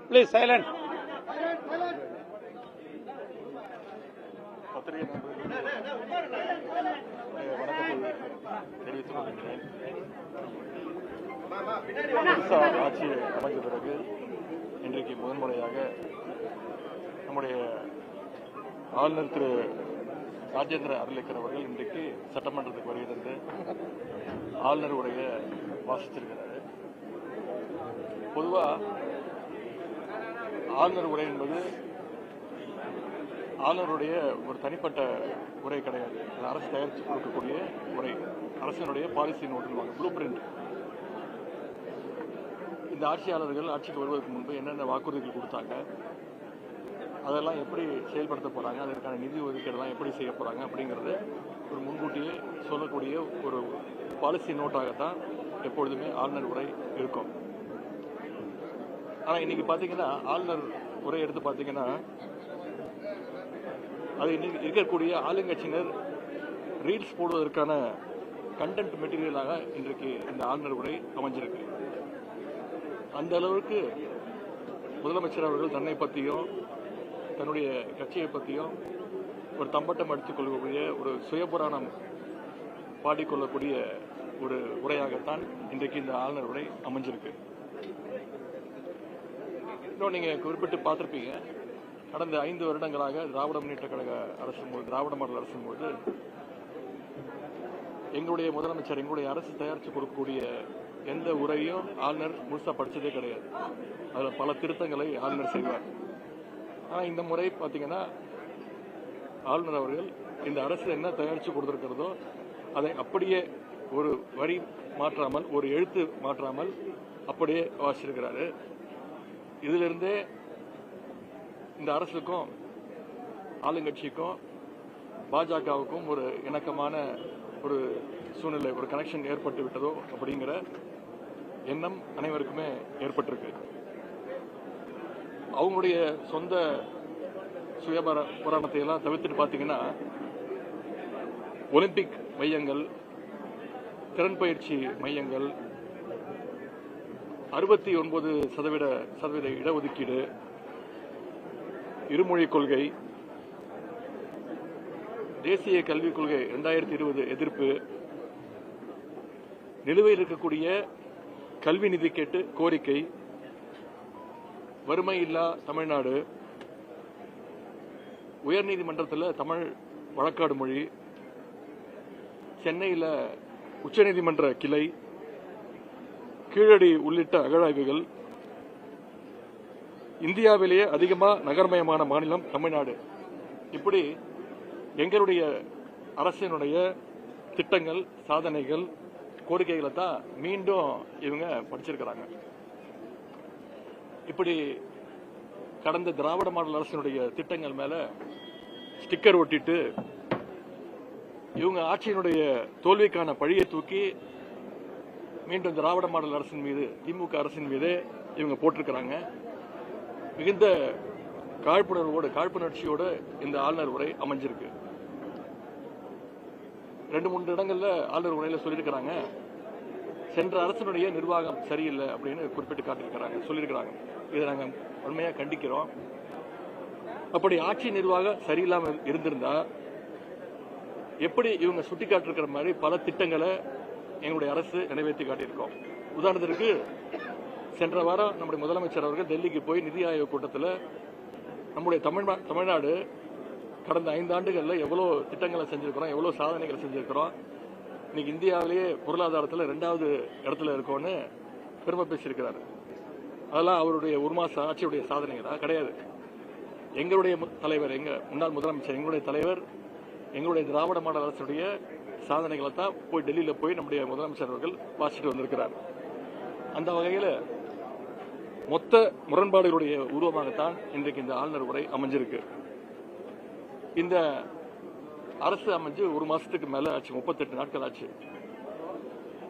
Please silent. ஆட்சி அமைந்த பிறகு இன்றைக்கு முதன்முறையாக நம்முடைய ஆளுநர் திரு ராஜேந்திர அர்லேக்கர் அவர்கள் இன்றைக்கு சட்டமன்றத்துக்கு வருகை தந்து ஆளுநர் உரையை வாசிச்சிருக்கிறாரு. பொதுவாக ஆளுநர் உரை என்பது ஆளுநருடைய ஒரு தனிப்பட்ட உரை கிடையாது. அரசு தயாரித்து கொடுக்கக்கூடிய உரை, அரசினுடைய பாலிசி நோட்டுன்னு ப்ளூ பிரிண்ட். இந்த ஆட்சியாளர்கள் ஆட்சிக்கு வருவதற்கு முன்பு என்னென்ன வாக்குறுதிகள் கொடுத்தாங்க, அதெல்லாம் எப்படி செயல்படுத்த போறாங்க, அதற்கான நிதி ஒதுக்கீடுலாம் எப்படி செய்ய போறாங்க அப்படிங்கிறது ஒரு முன்கூட்டியே சொல்லக்கூடிய ஒரு பாலிசி நோட்டாகத்தான் எப்பொழுதுமே ஆளுநர் உரை இருக்கும். ஆனால் இன்னைக்கு பார்த்தீங்கன்னா ஆளுநர் உரை எடுத்து பார்த்தீங்கன்னா அது இன்னைக்கு இருக்கக்கூடிய ஆளுங்கட்சியினர் ரீல்ஸ் போடுவதற்கான கண்டென்ட் மெட்டீரியலாக இன்றைக்கு இந்த ஆளுநர் உரை அமைஞ்சிருக்கு. அந்த அளவுக்கு முதலமைச்சர் அவர்கள் தன்னை பற்றியும் தன்னுடைய கட்சியை பற்றியும் ஒரு தம்பட்டம் அடித்துக் கொள்ளக்கூடிய ஒரு சுயபுராணம் பாடிக்கொள்ளக்கூடிய ஒரு உரையாகத்தான் இன்றைக்கு இந்த ஆளுநர் உரை அமைஞ்சிருக்கு. இன்னும் நீங்க குறிப்பிட்டு பார்த்திருப்பீங்க, கடந்த 5 வருடங்களாக திராவிட முன்னேற்ற கழக அரசு திராவிட மாடல் அரசின் போது எங்களுடைய முதலமைச்சர் எங்களுடைய அரசு தயாரித்து கொடுக்கக்கூடிய எந்த உரையும் ஆளுநர் முழுசா படிச்சதே கிடையாது. அதில் பல திருத்தங்களை ஆளுநர் செய்வார். ஆனால் இந்த முறை பார்த்தீங்கன்னா ஆளுநர் அவர்கள் இந்த அரசு என்ன தயாரித்து கொடுத்திருக்கிறதோ அதை அப்படியே ஒரு வரி மாற்றாமல், ஒரு எழுத்து மாற்றாமல் அப்படியே வாசிச்சிருக்கிறாரு. இதிலிருந்தே இந்த அரசுக்கும் ஆளுங்கட்சிக்கும் பாஜகவுக்கும் ஒரு இணக்கமான ஒரு சூழ்நிலை, ஒரு கனெக்ஷன் ஏற்பட்டு விட்டதோ அப்படிங்கிற எண்ணம் அனைவருக்குமே ஏற்பட்டிருக்கு. அவங்களுடைய சொந்த சுயபுராணத்தை எல்லாம் தவிர்த்துட்டு பார்த்தீங்கன்னா ஒலிம்பிக் மையங்கள், திறன் பயிற்சி மையங்கள், 69% இடஒதுக்கீடு, இருமொழிக் கொள்கை, தேசிய கல்விக் கொள்கை 2020 எதிர்ப்பு, நிலுவையில் இருக்கக்கூடிய கல்வி நிதி கேட்டு கோரிக்கை, வறுமை இல்லா தமிழ்நாடு, உயர்நீதிமன்றத்தில் தமிழ் வழக்காடு மொழி, சென்னையில் உச்சநீதிமன்ற கிளை, கீழடி உள்ளிட்ட அகழாய்வுகள், இந்தியாவிலேயே அதிகமாக நகர்மயமான மாநிலம் தமிழ்நாடு. இப்படி எங்களுடைய அரசினுடைய திட்டங்கள், சாதனைகள், கோரிக்கைகளை தான் மீண்டும் இவங்க படிச்சிருக்கிறாங்க. இப்படி கடந்த திராவிட மாடல் அரசினுடைய திட்டங்கள் மேல ஸ்டிக்கர் ஒட்டிட்டு இவங்க ஆட்சியினுடைய தோல்விக்கான பழியை தூக்கி மீண்டும் திராவிட மாடல் அரசின் மீது, திமுக அரசின் மீது இவங்க போட்டிருக்கிறாங்க. மிகுந்த காழ்ப்புணர்ச்சியோடு இந்த ஆளுநர் உரை அமைஞ்சிருக்கு. 2-3 இடங்கள்ல ஆளுநர் உரையில சொல்லியிருக்கிறாங்க, சென்ற அரசினுடைய நிர்வாகம் சரியில்லை அப்படின்னு குறிப்பிட்டு காட்டியிருக்கிறாங்க, சொல்லியிருக்கிறாங்க. இதை நாங்கள் உண்மையா கண்டிக்கிறோம். அப்படி ஆட்சி நிர்வாகம் சரியில்லாமல் இருந்திருந்தா எப்படி இவங்க சுட்டிக்காட்டிருக்கிற மாதிரி பல திட்டங்களை எங்களுடைய அரசு நிறைவேற்றி காட்டியிருக்கோம். உதாரணத்திற்கு சென்ற வாரம் நம்முடைய முதலமைச்சர் அவர்கள் டெல்லிக்கு போய் நிதி ஆயோக் கூட்டத்தில் நம்முடைய தமிழ்நாடு கடந்த 5 ஆண்டுகளில் எவ்வளோ திட்டங்களை செஞ்சிருக்கிறோம், எவ்வளோ சாதனைகளை செஞ்சிருக்கிறோம், இன்னைக்கு இந்தியாவிலேயே பொருளாதாரத்தில் 2வது இடத்துல இருக்கோன்னு பெருமை பேசியிருக்கிறாரு. அதெல்லாம் அவருடைய 1 மாச ஆட்சியுடைய சாதனைகளா? கிடையாது. எங்களுடைய தலைவர், எங்க முன்னாள் முதலமைச்சர், எங்களுடைய தலைவர், எங்களுடைய திராவிட மாடல் அரசுடைய சாதனைகளை தான் போய் டெல்லியில் போய் நம்முடைய முதலமைச்சர் அவர்கள் வாசிட்டு வந்திருக்கிறார். அந்த வகையில் மொத்த முரண்பாடுகளுடைய உருவமாகத்தான் இன்றைக்கு இந்த ஆளுநர் உரை அமைஞ்சிருக்கு. இந்த அரசு அமைஞ்சு 1 மாசத்துக்கு மேல ஆச்சு, 38 நாட்கள் ஆச்சு.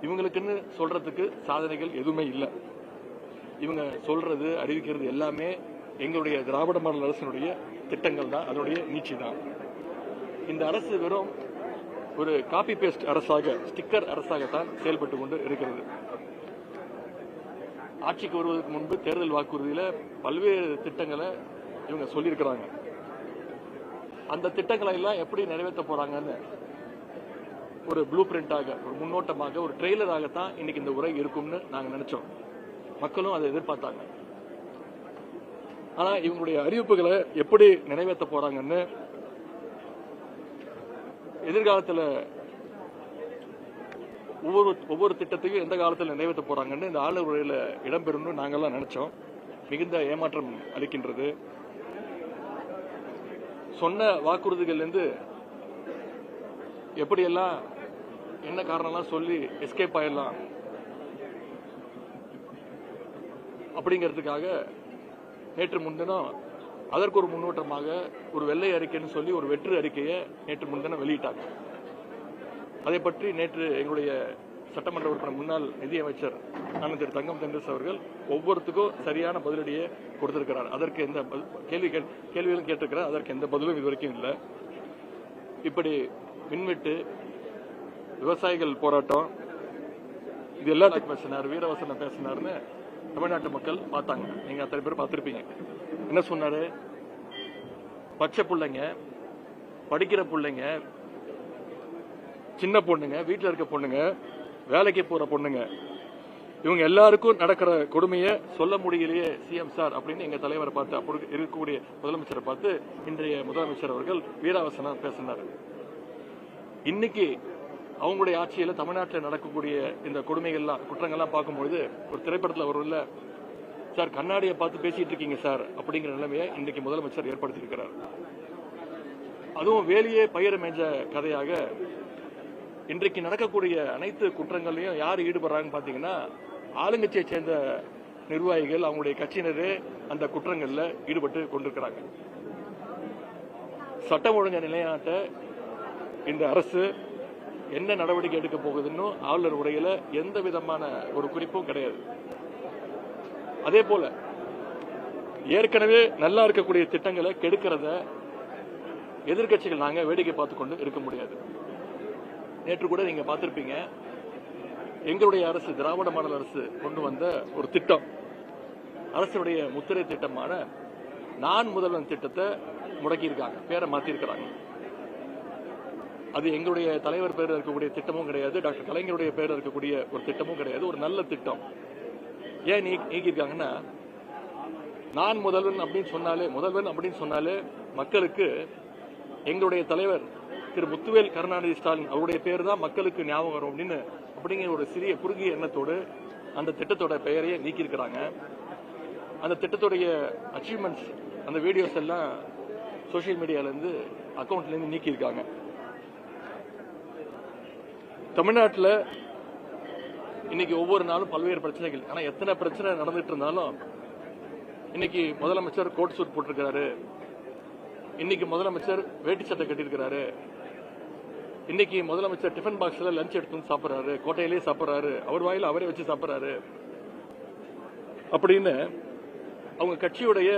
இவங்களுக்குன்னு சொல்றதுக்கு சாதனைகள் எதுவுமே இல்லை. இவங்க சொல்றது, அறிவிக்கிறது எல்லாமே எங்களுடைய திராவிட மாடல் அரசினுடைய திட்டங்கள் தான், அதனுடைய நீட்சி தான். இந்த அரசு வெறும் ஒரு காப்பி பேஸ்ட் அரசாக, ஸ்டிக்கர் அரசாகத்தான் செயல்பட்டு கொண்டு இருக்கிறது. ஆட்சிக்கு வருவதற்கு முன்பு தேர்தல் வாக்குறுதியில பல்வேறு திட்டங்களை இவங்க சொல்லியிருக்கிறாங்க. அந்த திட்டங்களை எல்லாம் எப்படி நிறைவேற்ற போறாங்கன்னு ஒரு ப்ளூ பிரிண்டாக, ஒரு முன்னோட்டமாக, ஒரு ட்ரெய்லராகத்தான் இன்னைக்கு இந்த உரை இருக்கும்னு நாங்க நினைச்சோம். மக்களும் அதை எதிர்பார்த்தாங்க. ஆனா இவங்களுடைய அறிவிப்புகளை எப்படி நிறைவேற்ற போறாங்கன்னு, எதிர்காலத்தில் ஒவ்வொரு திட்டத்தையும் எந்த காலத்தில் நிறைவேற்ற போறாங்கன்னு இந்த ஆளுநர் உரையில இடம்பெறும்னு நாங்கெல்லாம் நினைச்சோம். மிகுந்த ஏமாற்றம் அளிக்கின்றது. சொன்ன வாக்குறுதிகள் இருந்து எப்படியெல்லாம் என்ன காரணம்லாம் சொல்லி எஸ்கேப் ஆயிடலாம் அப்படிங்கிறதுக்காக நேற்று முன்தினம் அதற்கு ஒரு முன்னோட்டமாக ஒரு வெள்ளை அறிக்கைன்னு சொல்லி ஒரு வெற்று அறிக்கையை நேற்று முன்தினம் வெளியிட்டாங்க. அதை பற்றி நேற்று எங்களுடைய சட்டமன்ற உறுப்பினர் முன்னாள் நிதியமைச்சர் அண்ணன் திரு தங்கம் தென்னரசு அவர்கள் ஒவ்வொருத்துக்கும் சரியான பதிலடியை கொடுத்திருக்கிறார். அதற்கு எந்த கேள்விகளும் கேட்டிருக்கிறார். அதற்கு எந்த பதிலும் இதுவரைக்கும் இல்லை. இப்படி மின்வெட்டு, விவசாயிகள் போராட்டம், இது எல்லாம் பேசினார், வீரவசனம் பேசினார்னு தமிழ்நாட்டு மக்கள் பார்த்தாங்க. நீங்க அத்தனை பேர் பார்த்திருப்பீங்க. என்ன சொன்னாரு? பச்சை பிள்ளைங்க, படிக்கிற பிள்ளைங்க, சின்ன பொண்ணுங்க, வீட்டில் இருக்க பொண்ணுங்க, வேலைக்கு போற பொண்ணுங்க, இவங்க எல்லாருக்கும் நடக்கிற கொடுமையை சொல்ல முடியலையே சிஎம் சார் அப்படின்னு எங்க தலைவரை பார்த்து, அப்படி இருக்கக்கூடிய முதலமைச்சரை பார்த்து இன்றைய முதலமைச்சர் அவர்கள் வீராவசனம் பேசினார். இன்னைக்கு அவங்களுடைய ஆட்சியில தமிழ்நாட்டில் நடக்கக்கூடிய இந்த கொடுமைகள்லாம், குற்றங்கள்லாம் பார்க்கும்பொழுது ஒரு திரைப்படத்தில் வரும்ல சார், கண்ணாடியை பார்த்து பேசிட்டு இருக்கீங்க சார் அப்படிங்கிற நிலைமையை இன்னைக்கு முதலமைச்சர் ஏற்படுத்தியிருக்கிறார். அதுவும் வேலையே பயிர மேஞ்ச கதையாக இன்றைக்கு நடக்கக்கூடிய அனைத்து குற்றங்களையும் யார் ஈடுபடுறாங்கன்னு பாத்தீங்கன்னா, ஆளுங்கட்சியை சேர்ந்த நிர்வாகிகள், அவங்களுடைய கட்சியினரே அந்த குற்றங்கள்ல ஈடுபட்டு கொண்டிருக்கிறாங்க. சட்டம் ஒழுங்கை நிலைநாட்ட இந்த அரசு என்ன நடவடிக்கை எடுக்க போகுதுன்னு ஆளுநர் உரையில எந்த விதமான ஒரு குறிப்பும் கிடையாது. அதே போல ஏற்கனவே நல்லா இருக்கக்கூடிய திட்டங்களை கெடுக்கிறத எதிர்கட்சிகள் நாங்க வேடிக்கை பார்த்துக் கொண்டு இருக்க முடியாது. நேற்று கூட நீங்க பார்த்திருப்பீங்க, எங்களுடைய அரசு, திராவிட மாடல் அரசு கொண்டு வந்த ஒரு திட்டம், அரசுடைய முத்திரை திட்டமான நான் முதல்வன் திட்டத்தை முடக்கியிருக்காங்க, பேரை மாத்திருக்கிறாங்க. அது எங்களுடைய தலைவர் பேர் இருக்கக்கூடிய திட்டமும் கிடையாது, டாக்டர் கலைஞருடைய பேர் இருக்கக்கூடிய ஒரு திட்டமும் கிடையாது. ஒரு நல்ல திட்டம். ஏன் நீக்கியிருக்காங்கன்னா, நான் முதல்வன் அப்படின்னு சொன்னாலே மக்களுக்கு எங்களுடைய தலைவர் திரு முத்துவேல் கருணாநிதி ஸ்டாலின் அவருடைய பேர் தான் மக்களுக்கு ஞாபகம் வரும் அப்படிங்கிற ஒரு சிறிய குறுகிய எண்ணத்தோடு அந்த திட்டத்தோட பெயரையே நீக்கியிருக்கிறாங்க. அந்த திட்டத்துடைய அச்சீவ்மெண்ட்ஸ், அந்த வீடியோஸ் எல்லாம் சோசியல் மீடியால இருந்து, அக்கௌண்ட்ல இருந்து நீக்கியிருக்காங்க. தமிழ்நாட்டில் இன்னைக்கு ஒவ்வொரு நாளும் பல்வேறு பிரச்சனைகள். ஆனா எத்தனை பிரச்சனை நடந்துட்டு இருந்தாலும் இன்னைக்கு முதலமைச்சர் கோட் சூட் போட்டிருக்கிறாரு, இன்னைக்கு முதலமைச்சர் வேட்டி சட்டை கட்டியிருக்கிறாரு, இன்னைக்கு முதலமைச்சர் டிஃபன் பாக்ஸ்ல லஞ்ச் எடுத்து சாப்பிடுறாரு, கோட்டையிலேயே சாப்பிடுறாரு, அவர் வாயில அவரே வச்சு சாப்பிடுறாரு அப்படின்னு அவங்க கட்சியுடைய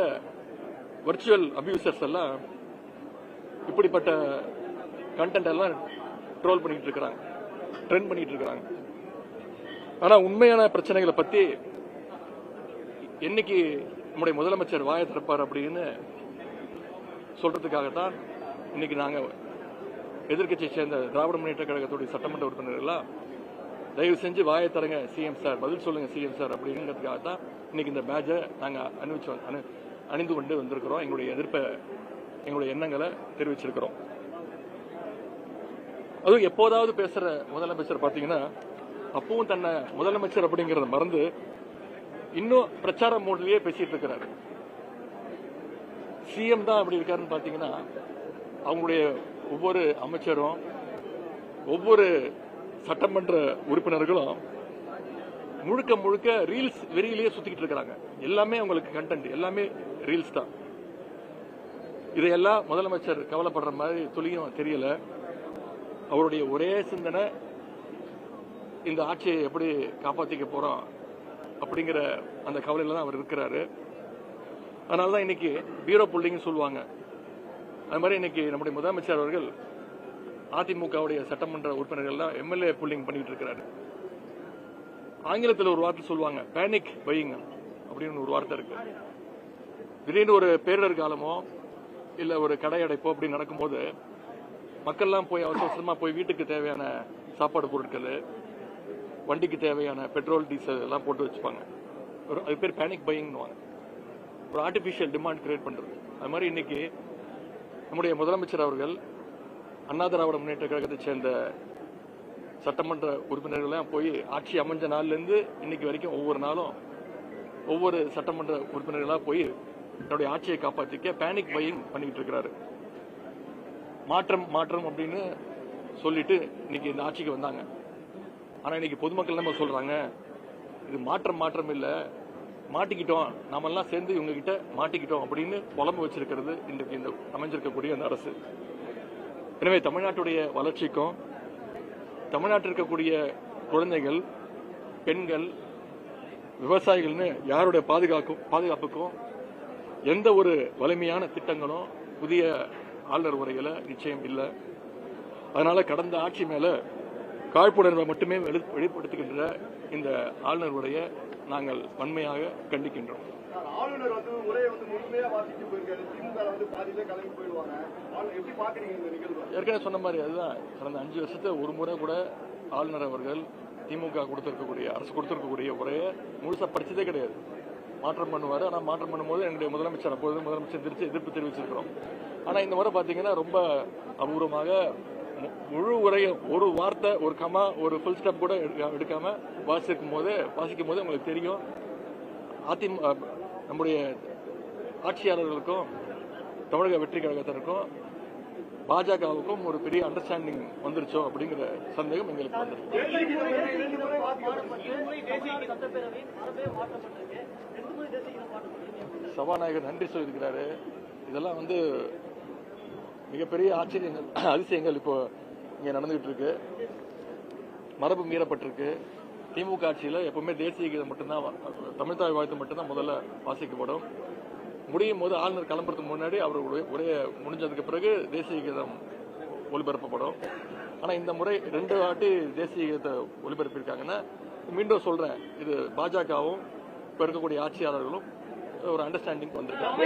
வர்ச்சுவல் அபியூசர்ஸ் எல்லாம் இப்படிப்பட்ட கண்டென்ட் எல்லாம் ட்ரோல் பண்ணிட்டு இருக்கிறாங்க, ட்ரெண்ட் பண்ணிட்டு இருக்கிறாங்க. ஆனா உண்மையான பிரச்சனைகளை பத்தி என்னைக்கு நம்முடைய முதலமைச்சர் வாயை திறப்பார் அப்படின்னு சொல்றதுக்காகத்தான் இன்னைக்கு நாங்க எதிர்கட்சியை சேர்ந்த திராவிட முன்னேற்ற கழகத்துடைய சட்டமன்ற உறுப்பினர்கள் தயவு செஞ்சு வாயை தரங்க சிஎம் சார், பதில் சொல்லுங்க சிஎம் சார் அப்படிங்கிறதுக்காகத்தான் இன்னைக்கு இந்த பேட்சை நாங்க அணிந்து கொண்டு வந்திருக்கிறோம். எங்களுடைய எதிர்ப்பை, எங்களுடைய எண்ணங்களை தெரிவிச்சிருக்கிறோம். அதுவும் எப்போதாவது பேசுற முதலமைச்சர் பாத்தீங்கன்னா, அப்பவும் தன்னை முதலமைச்சர் அப்படிங்கறத மறந்து இன்னும் பிரச்சார மோட்லயே பேசிட்டு இருக்கிறாரு. சிஎம் தான் அப்படி இருக்காருன்னு பாத்தீங்கன்னா, அவங்களுடைய ஒவ்வொரு அமைச்சரும், ஒவ்வொரு சட்டமன்ற உறுப்பினர்களும் முழுக்க முழுக்க ரீல்ஸ் வெறியிலேயே சுத்திக்கிட்டு இருக்கிறாங்க. எல்லாமே அவங்களுக்கு கண்டென்ட், எல்லாமே ரீல்ஸ் தான். இதையெல்லாம் முதலமைச்சர் கவலைப்படுற மாதிரி துளியும் தெரியல. அவருடைய ஒரே சிந்தனை இந்த ஆட்சியை எப்படி காப்பாற்றிக்க போறோம் அப்படிங்கிற அந்த கவலையில தான் அவர் இருக்கிறாரு. அதனாலதான் இன்னைக்கு பீரோ புல்லிங் சொல்லுவாங்க. அது மாதிரி இன்னைக்கு நம்முடைய முதலமைச்சர் அவர்கள் அதிமுகவுடைய சட்டமன்ற உறுப்பினர்கள் எம்எல்ஏ புல்லிங் பண்ணிட்டு இருக்கிறாரு. ஆங்கிலத்தில் ஒரு வார்த்தை சொல்லுவாங்க, பேனிக் பையிங் அப்படின்னு ஒரு வார்த்தை இருக்கு. திடீர்னு ஒரு பேரிடர் காலமோ இல்ல ஒரு கடை அடைப்போ அப்படி நடக்கும்போது மக்கள்லாம் போய் அவசரமா போய் வீட்டுக்கு தேவையான சாப்பாடு பொருட்கள், வண்டிக்கு தேவையான பெட்ரோல் டீசல் எல்லாம் போட்டு வச்சுப்பாங்க. அது பேர் பேனிக் பையிங்னுவாங்க. ஒரு ஆர்டிபிஷியல் டிமாண்ட் கிரியேட் பண்றது. அது மாதிரி இன்னைக்கு நம்முடைய முதலமைச்சர் அவர்கள் அண்ணா திராவிட முன்னேற்ற கழகத்தை சேர்ந்த சட்டமன்ற உறுப்பினர்கள்லாம் போய் ஆட்சி அமைஞ்ச நாள்ல இருந்து இன்னைக்கு வரைக்கும் ஒவ்வொரு நாளும் ஒவ்வொரு சட்டமன்ற உறுப்பினர்களா போய் தன்னுடைய ஆட்சியை காப்பாற்றிக்க பேனிக் பையிங் பண்ணிட்டு இருக்கிறாரு. மாற்றம் மாற்றம் அப்படின்னு சொல்லிட்டு இன்னைக்கு இந்த ஆட்சிக்கு வந்தாங்க. ஆனா இன்னைக்கு பொதுமக்கள் நம்ம சொல்றாங்க, இது மாற்றம் மாற்றம் இல்ல, மாட்டிக்கிட்டோம், நாமெல்லாம் சேர்ந்து இவங்க கிட்ட மாட்டிக்கிட்டோம் அப்படின்னு புலம்பு வச்சிருக்கிறது இன்றைக்கு இந்த அமைஞ்சிருக்கக்கூடிய அந்த அரசு. எனவே தமிழ்நாட்டுடைய வளர்ச்சிக்கும் தமிழ்நாட்டில் இருக்கக்கூடிய குழந்தைகள், பெண்கள், விவசாயிகள்னு யாருடைய பாதுகாப்புக்கும் எந்த ஒரு வலிமையான திட்டங்களும் புதிய ஆளுநர் உரையில நிச்சயம் இல்லை. அதனால கடந்த ஆட்சி மேல காழ்ப்புணர்வை மட்டுமே வெளிப்படுத்துகின்ற இந்த ஆளுநர் உரையை நாங்கள் வன்மையாக கண்டிக்கின்றோம். ஆளுநர் உரையை முழுமையா வாசிச்சு போயிருக்காரு, திமுக பாதியிலே கலங்கி போயிடுவாங்க. எப்படி பாக்குறீங்க இந்த நிகழ்வு? ஏற்கனவே சொன்ன மாதிரி அதுதான், கடந்த 5 வருஷத்தை ஒரு முறை கூட ஆளுநர் அவர்கள் திமுக கொடுத்திருக்கக்கூடிய அரசு கொடுத்திருக்கக்கூடிய உரையை முழுசா படிச்சதே கிடையாது. மாற்றம் பண்ணுவாரு. ஆனா மாற்றம் பண்ணும்போது எங்களுடைய முதலமைச்சர் அப்போது முதலமைச்சர் எதிர்ப்பு தெரிவிச்சிருக்கிறோம். ஆனா இந்த முறை பாத்தீங்கன்னா ரொம்ப அபூர்வமாக முழு உரையை ஒரு வார்த்தை, ஒரு கமா, ஒரு ஃபுல் ஸ்டாப் கூட எடுக்காம வாசிக்கும் போது உங்களுக்கு தெரியும் நம்முடைய ஆட்சியாளர்களுக்கும் தமிழக வெற்றி கழகத்திற்கும் பாஜகவுக்கும் ஒரு பெரிய அண்டர்ஸ்டாண்டிங் வந்துருச்சோ அப்படிங்கிற சந்தேகம் எங்களுக்கு வந்துருக்கு. சபாநாயகர் நன்றி சொல்லியிருக்கிறாரு. இதெல்லாம் மிகப்பெரிய அதிசயங்கள் இப்போ இங்க நடந்துகிட்டு இருக்கு. மரபு மீறப்பட்டிருக்கு. திமுக ஆட்சியில் எப்பவுமே தேசிய கீதம் மட்டும்தான், தமிழ்தாய் வாழ்த்து மட்டும்தான் முதல்ல வாசிக்கப்படும். முடியும் போது ஆளுநர் கிளம்புறதுக்கு முன்னாடி அவருடைய உரையை முடிஞ்சதுக்கு பிறகு தேசிய கீதம் ஒளிபரப்பப்படும். ஆனா இந்த முறை 2 வாட்டி தேசிய கீதத்தை ஒளிபரப்பியிருக்காங்கன்னா, மீண்டும் சொல்றேன், இது பாஜகவும் இப்ப இருக்கக்கூடிய ஆட்சியாளர்களும் ஒரு அண்டர்ஸ்டாண்டிங் வந்திருக்காங்க.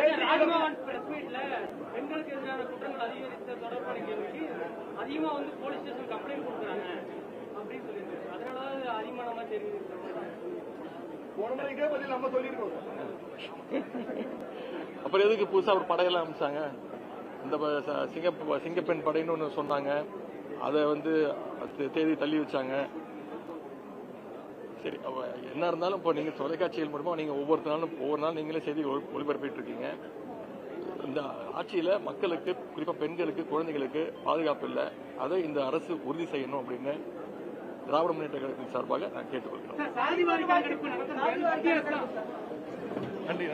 அப்புறம் எதுக்கு புதுசா ஒரு படையெல்லாம் அமைச்சாங்க? இந்த சிங்கப்பெண் படைன்னு ஒன்று சொன்னாங்க, அதை தேதி தள்ளி வச்சாங்க. சரி, என்ன இருந்தாலும் இப்போ நீங்க தொலைக்காட்சிகள் மூலமா நீங்க ஒவ்வொரு நாளும் நீங்களே செய்தி ஒளிபரப்பிட்டு இருக்கீங்க. இந்த ஆட்சியில மக்களுக்கு, குறிப்பா பெண்களுக்கு, குழந்தைகளுக்கு பாதுகாப்பு இல்லை. அதை இந்த அரசு உறுதி செய்யணும் அப்படின்னு திராவிட முன்னேற்ற கழகத்தின் சார்பாக நான் கேட்டுக்கொள்கிறேன். நன்றி.